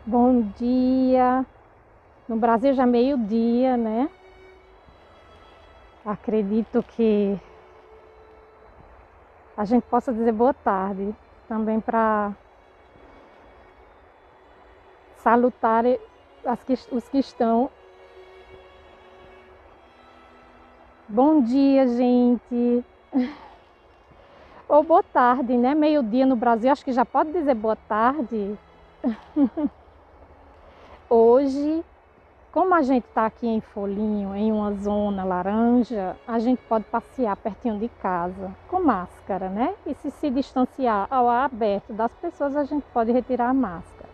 Bom dia. No Brasil já é meio-dia, né? Acredito que a gente possa dizer boa tarde também para salutar os que estão. Bom dia, gente. Ou boa tarde, né? Meio-dia no Brasil, acho que já pode dizer boa tarde. Hoje, como a gente está aqui em Folinho, em uma zona laranja, a gente pode passear pertinho de casa com máscara, né? E se distanciar ao ar aberto das pessoas, a gente pode retirar a máscara.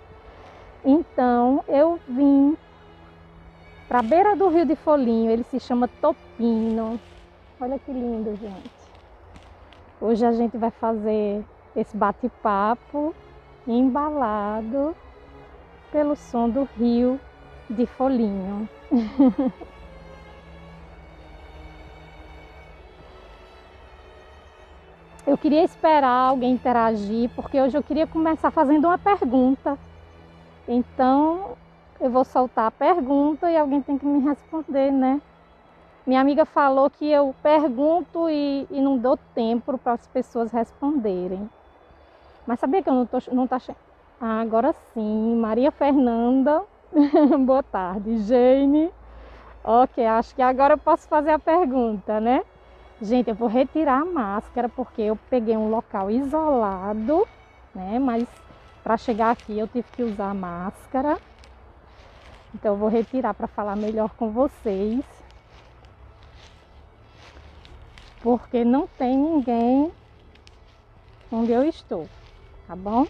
Então, eu vim para a beira do rio de Folinho, ele se chama Topino. Olha que lindo, gente. Hoje a gente vai fazer esse bate-papo embalado pelo som do rio de Folinho. Eu queria esperar alguém interagir, porque hoje eu queria começar fazendo uma pergunta. Então, eu vou soltar a pergunta e alguém tem que me responder, né? Minha amiga falou que eu pergunto e não dou tempo para as pessoas responderem. Mas sabia que eu não tô achando? Ah, agora sim. Maria Fernanda. Boa tarde. Jane. Ok, acho que agora eu posso fazer a pergunta, né? Gente, eu vou retirar a máscara porque eu peguei um local isolado, né? Mas para chegar aqui eu tive que usar a máscara. Então eu vou retirar para falar melhor com vocês. Porque não tem ninguém onde eu estou, tá bom?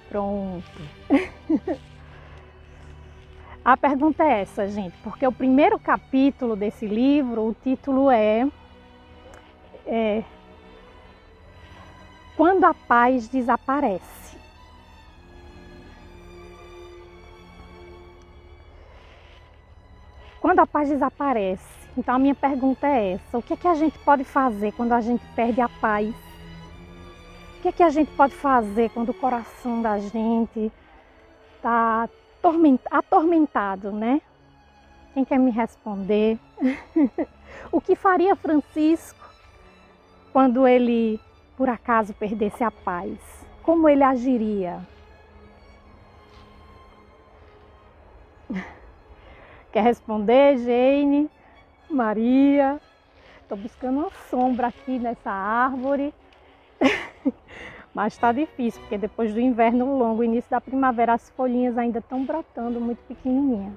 Pronto. A pergunta é essa, gente, porque o primeiro capítulo desse livro, o título é Quando a Paz Desaparece. Quando a paz desaparece. Então a minha pergunta é essa: o que é que a gente pode fazer quando a gente perde a paz? O que é que a gente pode fazer quando o coração da gente está atormentado, né? Quem quer me responder? O que faria Francisco quando ele, por acaso, perdesse a paz? Como ele agiria? Quer responder, Jane? Maria? Estou buscando uma sombra aqui nessa árvore. Mas está difícil, porque depois do inverno longo, início da primavera, as folhinhas ainda estão brotando muito pequenininha.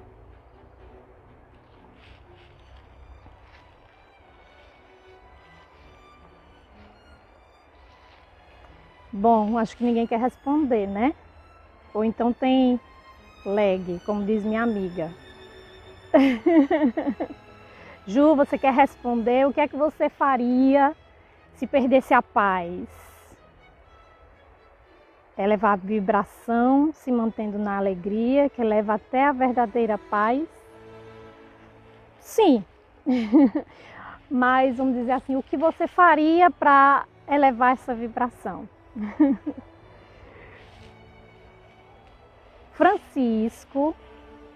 Bom, acho que ninguém quer responder, né? Ou então tem lag, como diz minha amiga. Ju, você quer responder? O que é que você faria se perdesse a paz? Elevar a vibração, se mantendo na alegria, que leva até a verdadeira paz? Sim. Mas vamos dizer assim, o que você faria para elevar essa vibração? Francisco,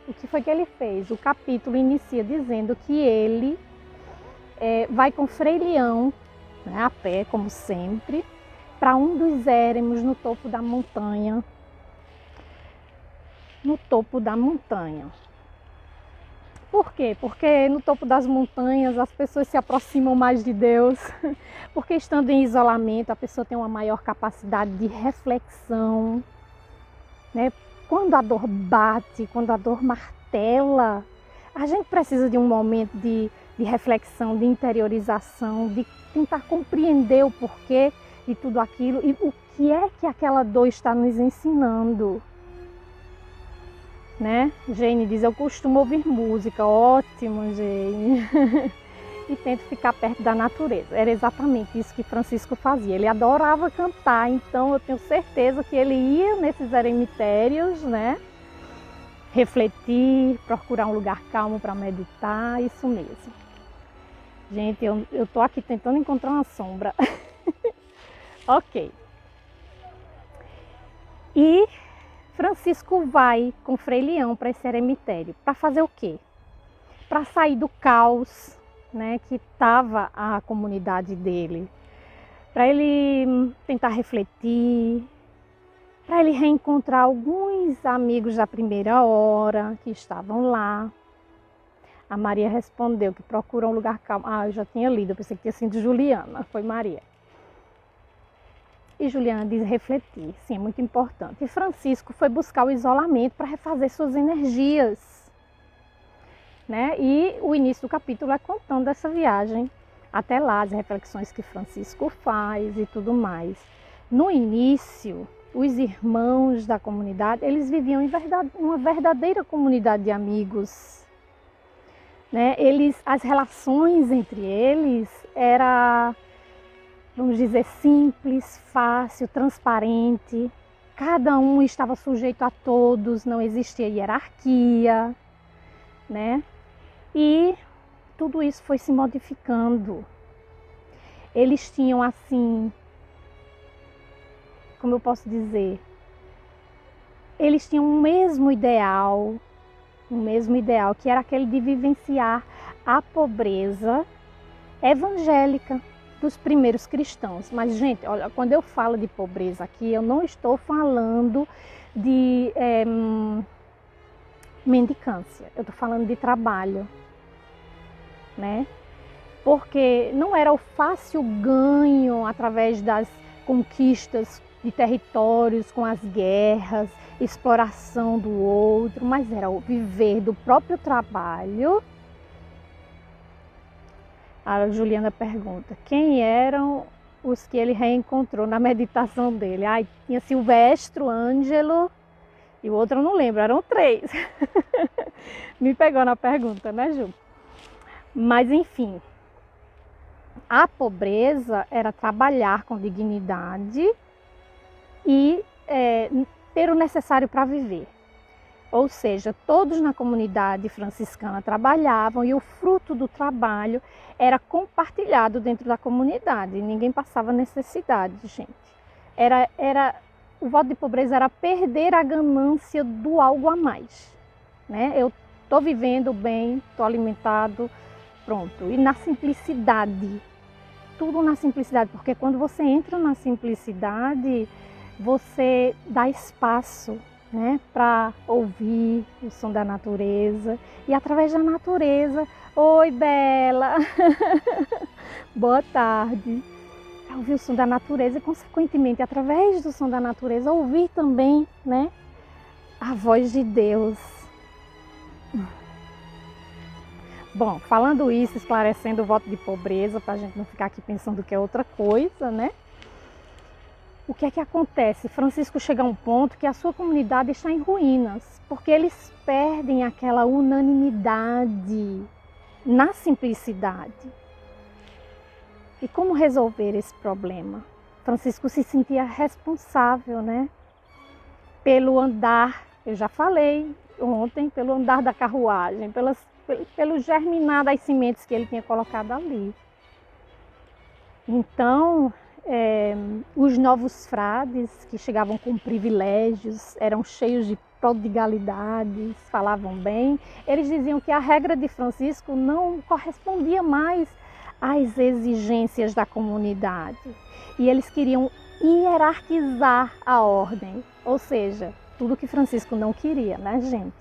o que foi que ele fez? O capítulo inicia dizendo que ele vai com Frei Leão, né, a pé, como sempre, para um dos éremos no topo da montanha. No topo da montanha. Por quê? Porque no topo das montanhas as pessoas se aproximam mais de Deus. Porque estando em isolamento, a pessoa tem uma maior capacidade de reflexão, né? Quando a dor bate, quando a dor martela, a gente precisa de um momento de reflexão, de interiorização, de tentar compreender o porquê de tudo aquilo e o que é que aquela dor está nos ensinando. Né? Jane diz, eu costumo ouvir música. Ótimo, Jane. E tento ficar perto da natureza. Era exatamente isso que Francisco fazia. Ele adorava cantar, então eu tenho certeza que ele ia nesses eremitérios, né? Refletir, procurar um lugar calmo para meditar, isso mesmo. Gente, eu tô aqui tentando encontrar uma sombra. Ok. E Francisco vai com Frei Leão para esse eremitério. Para fazer o quê? Para sair do caos, né, que estava a comunidade dele. Para ele tentar refletir, para ele reencontrar alguns amigos da primeira hora que estavam lá. A Maria respondeu que procura um lugar calmo. Eu já tinha lido, eu pensei que tinha sido Juliana, foi Maria. E Juliana diz refletir, sim, é muito importante. E Francisco foi buscar o isolamento para refazer suas energias, né? E o início do capítulo é contando essa viagem até lá, as reflexões que Francisco faz e tudo mais. No início, os irmãos da comunidade, eles viviam em uma verdadeira comunidade de amigos, né? As relações entre eles era, vamos dizer, simples, fácil, transparente. Cada um estava sujeito a todos, não existia hierarquia, né? E tudo isso foi se modificando. Eles tinham assim, como eu posso dizer, eles tinham um mesmo ideal, que era aquele de vivenciar a pobreza evangélica dos primeiros cristãos. Mas, gente, olha, quando eu falo de pobreza aqui, eu não estou falando de mendicância, eu estou falando de trabalho, né? Porque não era o fácil ganho através das conquistas de territórios com as guerras, exploração do outro, mas era o viver do próprio trabalho. A Juliana pergunta, quem eram os que ele reencontrou na meditação dele? Tinha Silvestro, Ângelo e o outro eu não lembro, eram 3. Me pegou na pergunta, né, Ju? Mas enfim, a pobreza era trabalhar com dignidade e ter o necessário para viver. Ou seja, todos na comunidade franciscana trabalhavam e o fruto do trabalho era compartilhado dentro da comunidade. Ninguém passava necessidade, gente. O voto de pobreza era perder a ganância do algo a mais, né? Eu estou vivendo bem, estou alimentado, pronto. E na simplicidade, tudo na simplicidade, porque quando você entra na simplicidade, você dá espaço, né, para ouvir o som da natureza. E através da natureza, oi Bela, boa tarde. Para ouvir o som da natureza e, consequentemente, através do som da natureza, ouvir também, né, a voz de Deus. Bom, falando isso, esclarecendo o voto de pobreza, para a gente não ficar aqui pensando que é outra coisa, né? O que é que acontece? Francisco chega a um ponto que a sua comunidade está em ruínas, porque eles perdem aquela unanimidade na simplicidade. E como resolver esse problema? Francisco se sentia responsável, né? Pelo andar, eu já falei ontem, pelo andar da carruagem, pelo germinar das sementes que ele tinha colocado ali. Então, os novos frades que chegavam com privilégios, eram cheios de prodigalidades, falavam bem, eles diziam que a regra de Francisco não correspondia mais às exigências da comunidade. E eles queriam hierarquizar a ordem, ou seja, tudo que Francisco não queria, né, gente?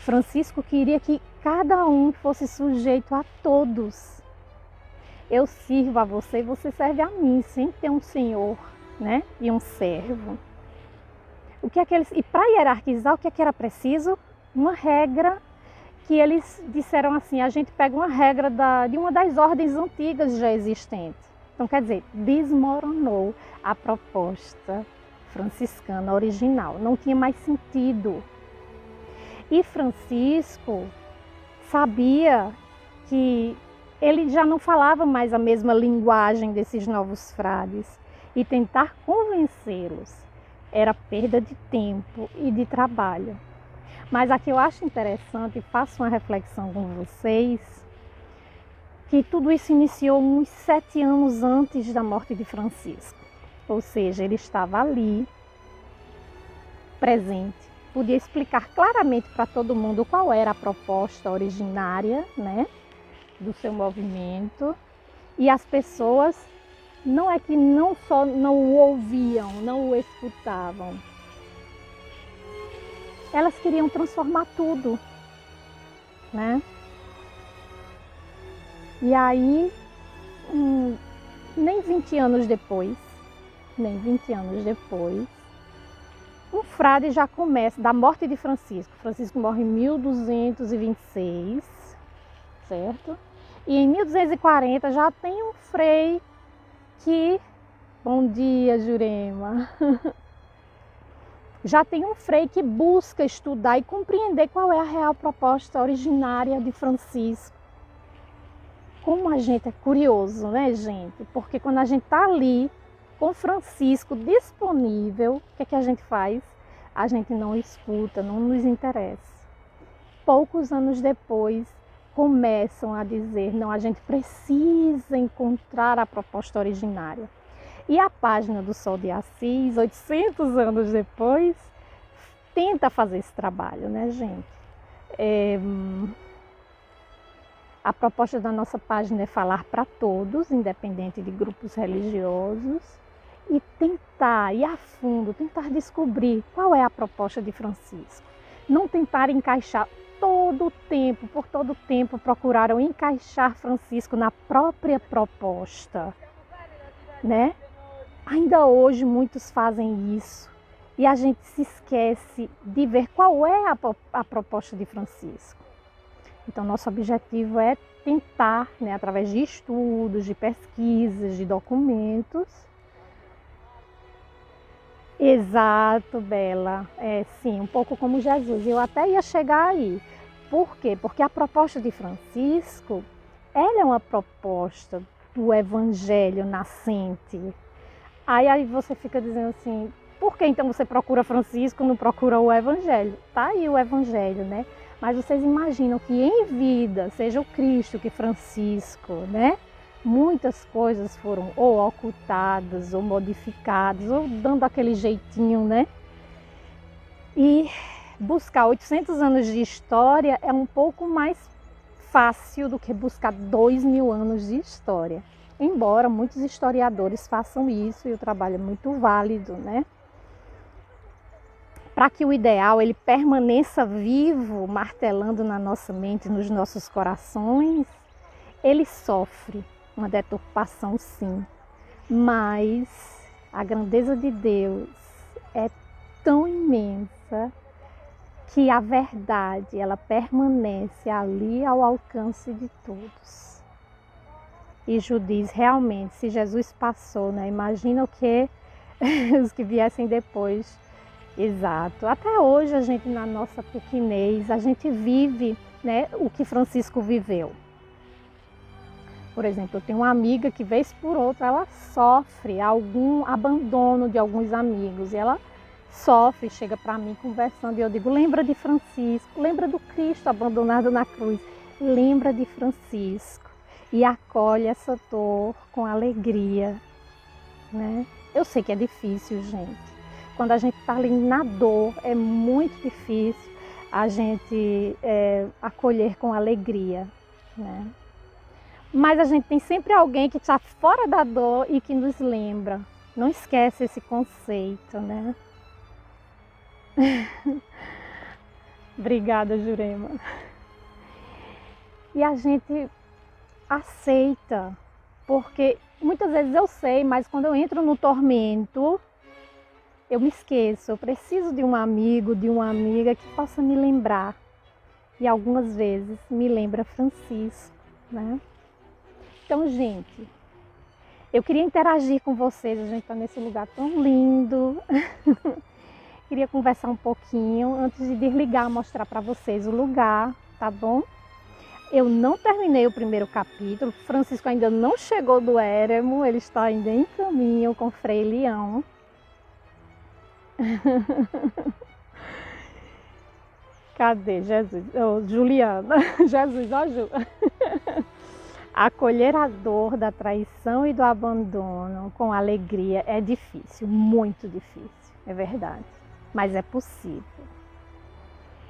Francisco queria que cada um fosse sujeito a todos. Eu sirvo a você e você serve a mim, sem ter um senhor, né, e um servo. E para hierarquizar, o que é que era preciso? Uma regra que eles disseram assim, a gente pega uma regra de uma das ordens antigas já existentes. Então, quer dizer, desmoronou a proposta franciscana original, não tinha mais sentido. E Francisco sabia que ele já não falava mais a mesma linguagem desses novos frades e tentar convencê-los era perda de tempo e de trabalho. Mas aqui eu acho interessante e faço uma reflexão com vocês que tudo isso iniciou uns 7 anos antes da morte de Francisco. Ou seja, ele estava ali, presente, podia explicar claramente para todo mundo qual era a proposta originária, né, do seu movimento. E as pessoas não é que não só não o ouviam, não o escutavam. Elas queriam transformar tudo, né? E aí, nem 20 anos depois, um frade já começa, da morte de Francisco. Francisco morre em 1226, certo? E em 1240 já tem um frei que... Bom dia, Jurema! Já tem um frei que busca estudar e compreender qual é a real proposta originária de Francisco. Como a gente é curioso, né, gente? Porque quando a gente está ali com Francisco disponível, o que é que a gente faz? A gente não escuta, não nos interessa. Poucos anos depois, começam a dizer, não, a gente precisa encontrar a proposta originária. E a página do Sol de Assis, 800 anos depois, tenta fazer esse trabalho, né, gente? A proposta da nossa página é falar para todos, independente de grupos religiosos, e tentar ir a fundo, tentar descobrir qual é a proposta de Francisco. Não tentar encaixar por todo o tempo procuraram encaixar Francisco na própria proposta, né? Ainda hoje muitos fazem isso e a gente se esquece de ver qual é a proposta de Francisco. Então, nosso objetivo é tentar, né, através de estudos, de pesquisas, de documentos. Exato, Bela. Sim, um pouco como Jesus. Eu até ia chegar aí. Por quê? Porque a proposta de Francisco, ela é uma proposta do Evangelho nascente. Aí você fica dizendo assim, por que então você procura Francisco, não procura o Evangelho? Tá aí o Evangelho, né? Mas vocês imaginam que em vida, seja o Cristo que Francisco, né? Muitas coisas foram ou ocultadas, ou modificadas, ou dando aquele jeitinho, né? E buscar 800 anos de história é um pouco mais fácil do que buscar 2000 anos de história. Embora muitos historiadores façam isso e o trabalho é muito válido, né? Para que o ideal ele permaneça vivo, martelando na nossa mente, nos nossos corações, ele sofre uma deturpação, sim. Mas a grandeza de Deus é tão imensa que a verdade ela permanece ali ao alcance de todos. E Ju diz, realmente, se Jesus passou, né? Imagina o que os que viessem depois. Exato. Até hoje a gente, na nossa pequenez, a gente vive, né, o que Francisco viveu. Por exemplo, eu tenho uma amiga que, vez por outra, ela sofre algum abandono de alguns amigos. E ela sofre, chega para mim conversando e eu digo, lembra de Francisco, lembra do Cristo abandonado na cruz, lembra de Francisco. E acolhe essa dor com alegria, né? Eu sei que é difícil, gente. Quando a gente está ali na dor, é muito difícil a gente acolher com alegria, né? Mas a gente tem sempre alguém que está fora da dor e que nos lembra. Não esquece esse conceito, né? Obrigada, Jurema. E a gente aceita, porque muitas vezes eu sei, mas quando eu entro no tormento, eu me esqueço. Eu preciso de um amigo, de uma amiga que possa me lembrar. E algumas vezes me lembra Francisco, né? Então, gente, eu queria interagir com vocês. A gente está nesse lugar tão lindo. Queria conversar um pouquinho antes de desligar, mostrar para vocês o lugar, tá bom? Eu não terminei o primeiro capítulo. Francisco ainda não chegou do Éremo. Ele está ainda em caminho com Frei Leão. Cadê Jesus? Oh, Juliana. Jesus, ó Ju. Acolher a dor da traição e do abandono com alegria é difícil, muito difícil, é verdade. Mas é possível.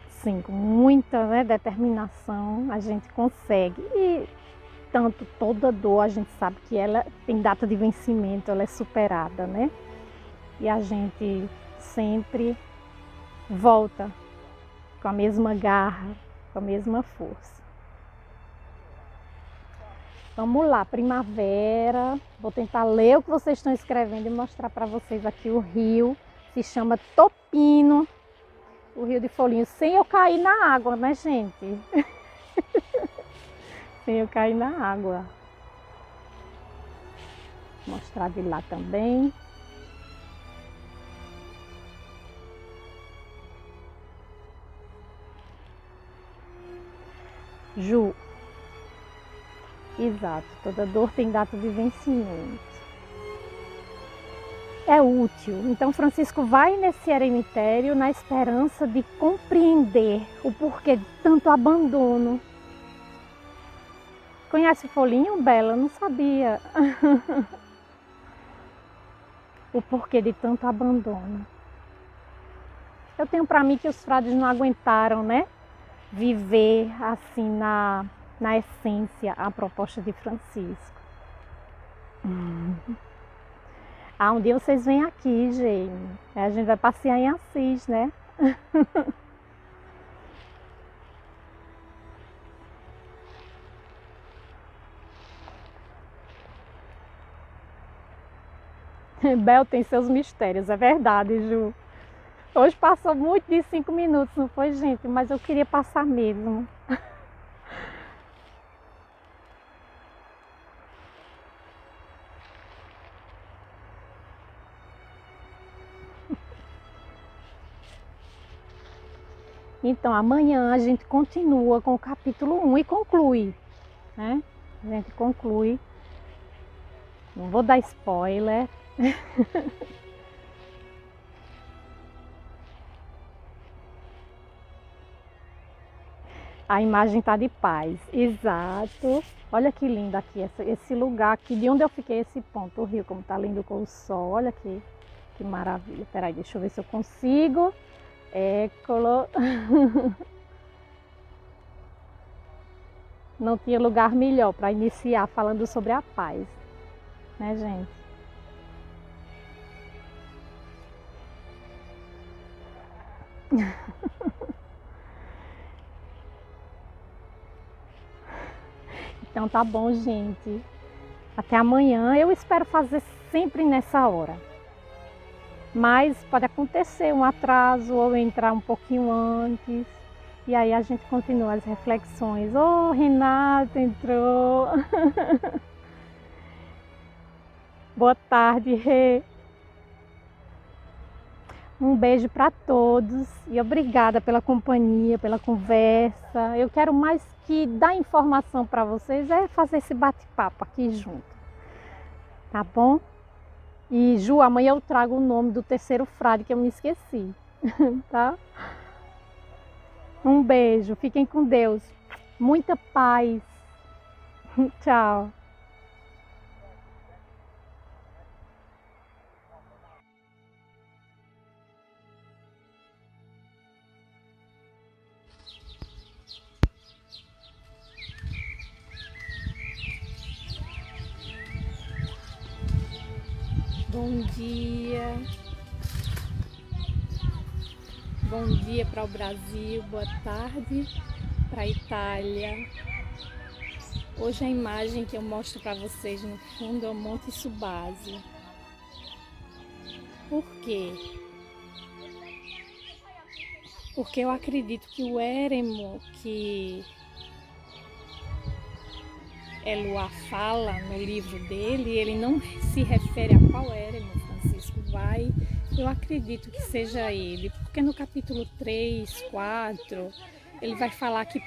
Sim, com muita, né, determinação a gente consegue. E tanto toda dor a gente sabe que ela tem data de vencimento, ela é superada, né? E a gente sempre volta com a mesma garra, com a mesma força. Vamos lá, primavera. Vou tentar ler o que vocês estão escrevendo e mostrar para vocês aqui o rio. Se chama Topino, o rio de Folhinhos, sem eu cair na água, né, gente? Sem eu cair na água. Vou mostrar de lá também. Ju. Exato, toda dor tem data de vencimento. É útil. Então Francisco vai nesse eremitério na esperança de compreender o porquê de tanto abandono. Conhece o Folhinho, Bela? Não sabia. O porquê de tanto abandono. Eu tenho para mim que os frades não aguentaram, né? Viver assim na essência a proposta de Francisco. Ah, um dia vocês vêm aqui, gente. A gente vai passear em Assis, né? Bel tem seus mistérios, é verdade, Ju. Hoje passou muito de 5 minutos, não foi, gente? Mas eu queria passar mesmo. Então, amanhã a gente continua com o capítulo 1 e conclui, né? A gente conclui. Não vou dar spoiler. A imagem está de paz, exato. Olha que lindo aqui, esse lugar aqui, de onde eu fiquei, esse ponto, o rio, como está lindo com o sol. Olha aqui, que maravilha. Peraí, deixa eu ver se eu consigo. Écolo. Não tinha lugar melhor para iniciar falando sobre a paz, né, gente? Então tá bom, gente. Até amanhã. Eu espero fazer sempre nessa hora. Mas pode acontecer um atraso ou entrar um pouquinho antes. E aí a gente continua as reflexões. Oh, Renato entrou. Boa tarde, Rê. Um beijo para todos e obrigada pela companhia, pela conversa. Eu quero mais que dar informação para vocês, é fazer esse bate-papo aqui junto. Tá bom? E Ju, amanhã eu trago o nome do terceiro frade que eu me esqueci, tá? Um beijo, fiquem com Deus. Muita paz. Tchau. Bom dia. Bom dia para o Brasil, boa tarde para a Itália. Hoje a imagem que eu mostro para vocês no fundo é o Monte Subase. Por quê? Porque eu acredito que o eremo que Eluá fala no livro dele, ele não se refere a qual eremo Francisco vai. Eu acredito que seja ele, porque no capítulo 3, 4, ele vai falar que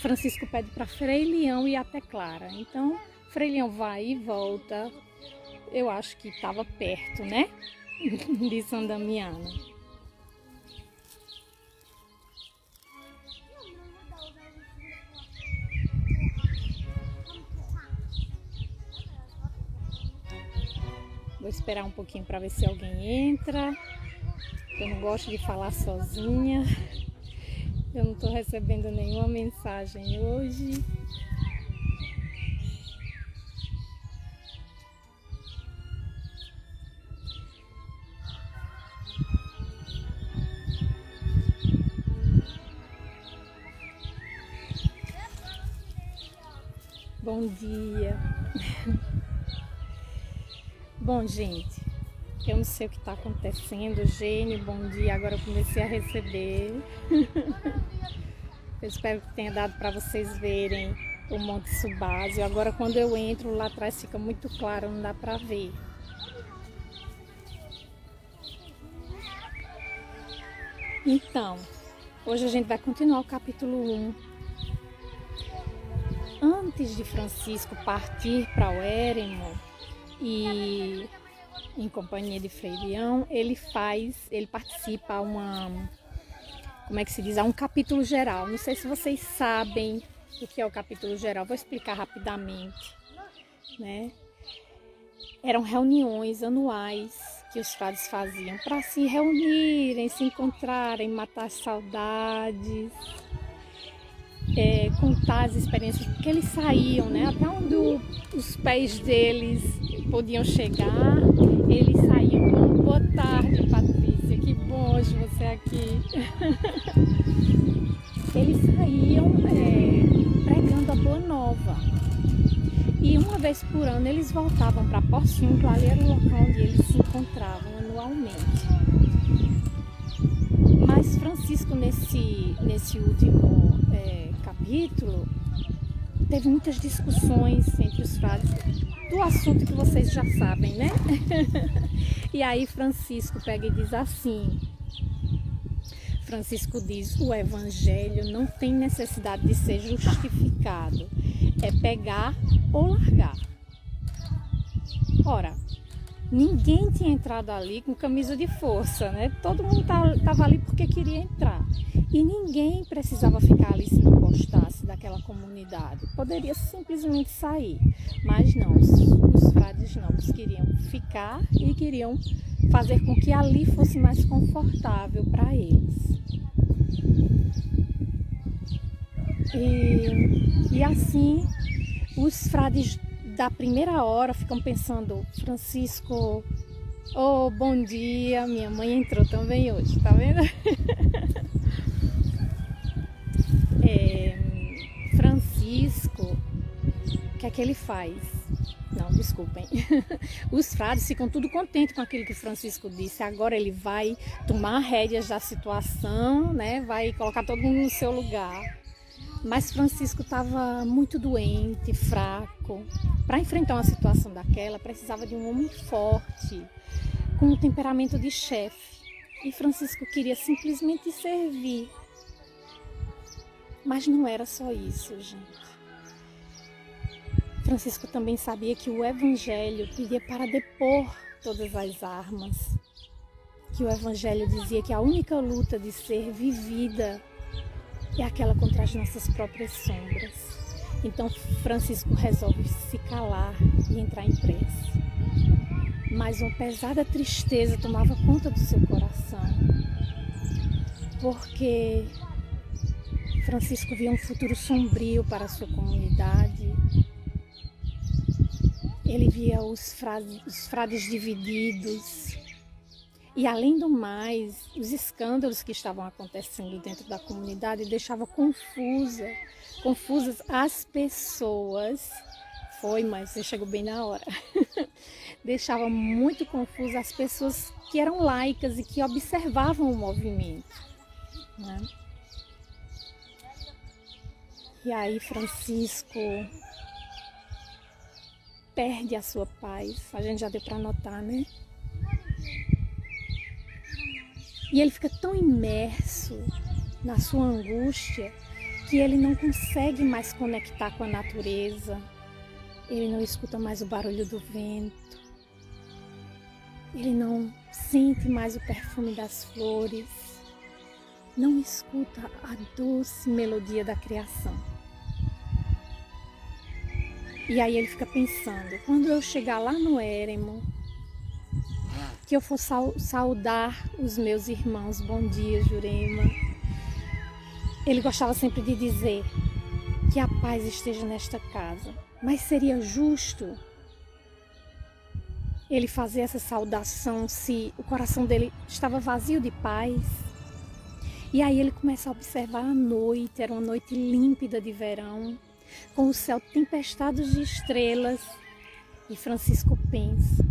Francisco pede para Frei Leão ir até Clara. Então, Frei Leão vai e volta. Eu acho que estava perto, né? De São Damiano. Vou esperar um pouquinho para ver se alguém entra. Eu não gosto de falar sozinha. Eu não estou recebendo nenhuma mensagem hoje. Bom dia. Bom, gente, eu não sei o que está acontecendo. Gênio, bom dia. Agora eu comecei a receber. Eu espero que tenha dado para vocês verem o Monte Subásio. Agora, quando eu entro lá atrás, fica muito claro, não dá para ver. Então, hoje a gente vai continuar o capítulo 1. Antes de Francisco partir para o Éremo e em companhia de Frei Leão, ele participa a um capítulo geral. Não sei se vocês sabem o que é o capítulo geral, vou explicar rapidamente, né? Eram reuniões anuais que os frades faziam para se reunirem, se encontrarem, matar saudades, contar as experiências, porque eles saíam, né? Até onde os pés deles podiam chegar, eles saíam. Boa tarde, Patrícia, que bom hoje você aqui. Eles saíam pregando a Boa Nova. E uma vez por ano eles voltavam para Pocinho, que ali era o local onde eles se encontravam anualmente. Mas Francisco, nesse último capítulo, teve muitas discussões entre os frades do assunto que vocês já sabem, né? E aí Francisco pega e diz assim, Francisco diz, o evangelho não tem necessidade de ser justificado, é pegar ou largar. Ora, ninguém tinha entrado ali com camisa de força, né? Todo mundo estava ali porque queria entrar. E ninguém precisava ficar ali se não gostasse daquela comunidade. Poderia simplesmente sair. Mas não, os frades não, eles queriam ficar e queriam fazer com que ali fosse mais confortável para eles. E assim, os frades da primeira hora ficam pensando, Francisco, oh, bom dia, minha mãe entrou também hoje, tá vendo? Francisco, o que é que ele faz? Não, desculpem. Os frades ficam tudo contentes com aquilo que Francisco disse. Agora ele vai tomar rédeas da situação, né? Vai colocar todo mundo no seu lugar. Mas Francisco estava muito doente, fraco. Para enfrentar uma situação daquela, precisava de um homem forte, com um temperamento de chefe. E Francisco queria simplesmente servir. Mas não era só isso, gente. Francisco também sabia que o evangelho pedia para depor todas as armas. Que o evangelho dizia que a única luta de ser vivida é aquela contra as nossas próprias sombras. Então Francisco resolve se calar e entrar em prece. Mas uma pesada tristeza tomava conta do seu coração. Porque Francisco via um futuro sombrio para a sua comunidade. Ele via os frades divididos. E além do mais, os escândalos que estavam acontecendo dentro da comunidade deixavam confusas as pessoas. Mas você chegou bem na hora. Deixava muito confusas as pessoas que eram laicas e que observavam o movimento, né? E aí Francisco perde a sua paz. A gente já deu para notar, né? E ele fica tão imerso na sua angústia que ele não consegue mais conectar com a natureza. Ele não escuta mais o barulho do vento. Ele não sente mais o perfume das flores. Não escuta a doce melodia da criação. E aí ele fica pensando, quando eu chegar lá no Éremo, que eu for saudar os meus irmãos. Bom dia, Jurema. Ele gostava sempre de dizer que a paz esteja nesta casa, mas seria justo ele fazer essa saudação se o coração dele estava vazio de paz? E aí ele começa a observar a noite, era uma noite límpida de verão, com o céu tempestado de estrelas. E Francisco pensa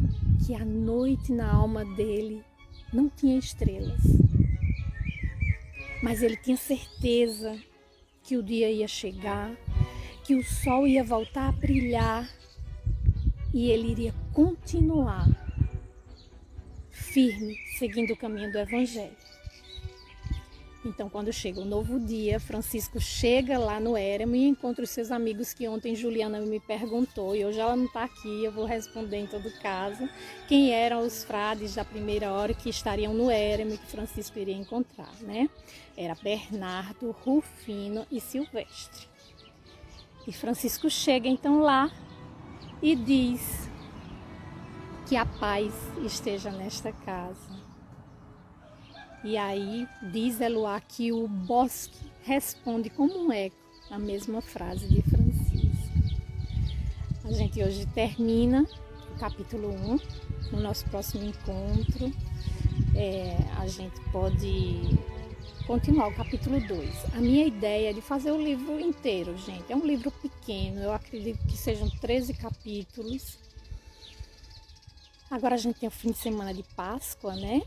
que a noite na alma dele não tinha estrelas. Mas ele tinha certeza que o dia ia chegar, que o sol ia voltar a brilhar e ele iria continuar firme, seguindo o caminho do Evangelho. Então, quando chega o novo dia, Francisco chega lá no Éremo e encontra os seus amigos que ontem Juliana me perguntou, e hoje ela não está aqui, eu vou responder em todo caso, quem eram os frades da primeira hora que estariam no Éremo e que Francisco iria encontrar, né? Era Bernardo, Rufino e Silvestre. E Francisco chega então lá e diz que a paz esteja nesta casa. E aí diz Eloá que o bosque responde como um eco a mesma frase de Francisco. A gente hoje termina o capítulo 1. No nosso próximo encontro a gente pode continuar o capítulo 2. A minha ideia é de fazer o livro inteiro, gente. É um livro pequeno, eu acredito que sejam 13 capítulos. Agora a gente tem o fim de semana de Páscoa, né?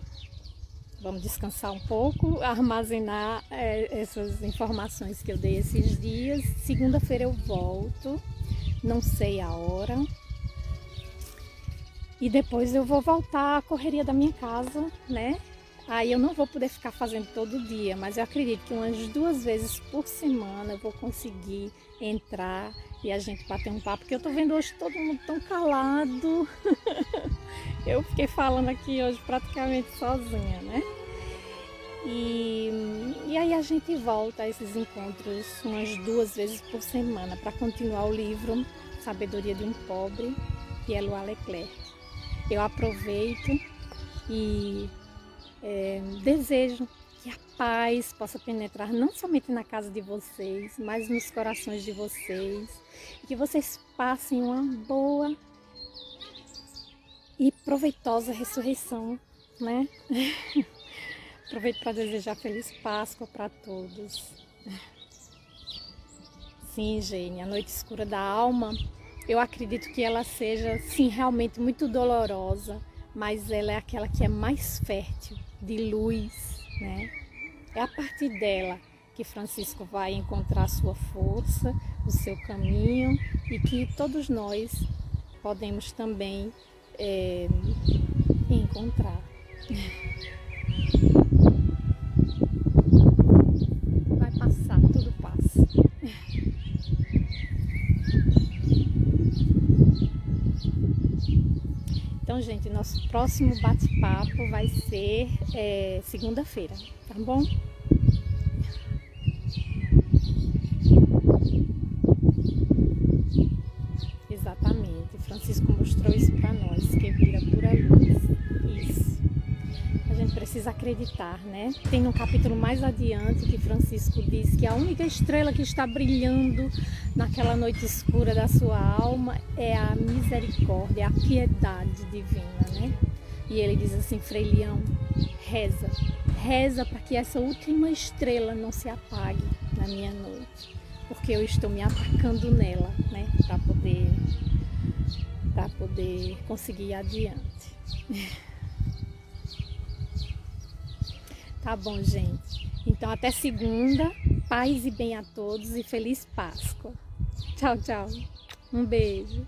Vamos descansar um pouco, armazenar essas informações que eu dei esses dias. Segunda-feira eu volto, não sei a hora. E depois eu vou voltar à correria da minha casa, né? Aí eu não vou poder ficar fazendo todo dia, mas eu acredito que umas 2 vezes por semana eu vou conseguir entrar e a gente bater um papo, porque eu tô vendo hoje todo mundo tão calado. Eu fiquei falando aqui hoje praticamente sozinha, né? E aí a gente volta a esses encontros umas 2 vezes por semana para continuar o livro Sabedoria de um Pobre, de Eloá Leclerc. Eu aproveito e desejo que a paz possa penetrar não somente na casa de vocês, mas nos corações de vocês. E que vocês passem uma boa e proveitosa ressurreição, né? Aproveito para desejar Feliz Páscoa para todos. Sim, gente, a noite escura da alma, eu acredito que ela seja, sim, realmente muito dolorosa, mas ela é aquela que é mais fértil, de luz, né? É a partir dela que Francisco vai encontrar a sua força, o seu caminho, e que todos nós podemos também encontrar. Vai passar, tudo passa. Então, gente, nosso próximo bate-papo vai ser segunda-feira, tá bom? Exatamente, Francisco mostrou isso para nós, que vira pura luz. Isso. A gente precisa acreditar, né? Tem um capítulo mais adiante que Francisco diz que a única estrela que está brilhando naquela noite escura da sua alma é a misericórdia, a piedade divina, né? E ele diz assim: Frei Leão, reza para que essa última estrela não se apague na minha noite, porque eu estou me atacando nela, né? Para poder conseguir ir adiante. Tá bom, gente? Então até segunda, paz e bem a todos e Feliz Páscoa. Tchau, tchau. Um beijo.